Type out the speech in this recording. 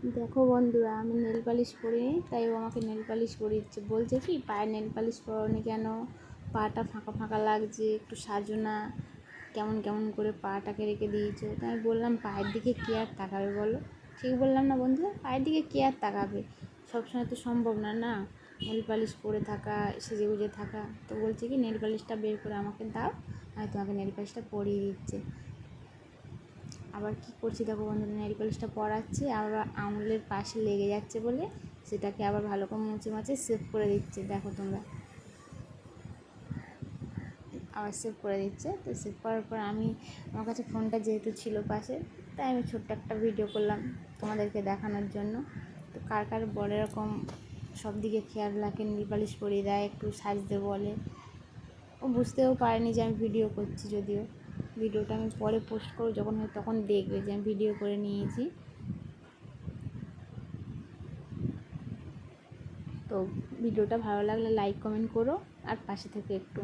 দেখো বন্ধুরা, আমি নেল পালিশ পরিনি, তাই ও আমাকে নেল পালিশ পরিয়ে দিচ্ছে। বলছে কি, পায়ে নেল পালিশ পরোনি কেন, পাটা ফাঁকা ফাঁকা লাগছে, একটু সাজো না, কেমন কেমন করে পাটাকে রেখে দিয়েছো। তাই আমি বললাম, পায়ের দিকে কে আর তাকাবে বলো? ঠিক বললাম না বন্ধুরা? পায়ের দিকে কে আর তাকাবে? সবসময় তো সম্ভব না না নেল পালিশ পরে থাকা, সেজে গুজে থাকা। তো বলছে কি, নেল পালিশটা বের করে আমাকে দাও, আমি তোমাকে নেল পালিশটা পরিয়ে দিচ্ছে। আবার কি করছি দেখো বন্ধুরা, নেল পালিশটা পরাচ্ছি, আবার আঙুলের পাশে লেগে যাচ্ছে বলে সেটাকে আবার ভালো করে মুছে মুছে সেভ করে দিচ্ছে। দেখো তোমরা, আবার সেভ করে দিচ্ছে। তো সেভ করার পর আমার কাছে ফোনটা যেহেতু ছিল পাশে, তাই আমি ছোট্ট একটা ভিডিও করলাম তোমাদেরকে দেখানোর জন্য। তো কার কার বড় এরকম সব দিকে খেয়াল রাখে, নেল পালিশ পরিয়ে দেয়, একটু সাজতে বলে। ও বুঝতেও পারেনি যে আমি ভিডিও করছি, যদিও ভিডিওটা আমি পরে পোস্ট করবো, যখন হয় তখন দেখবে যে আমি ভিডিও করে নিয়েছি। তো ভিডিওটা ভালো লাগলে লাইক কমেন্ট করো, আর পাশে থেকে একটু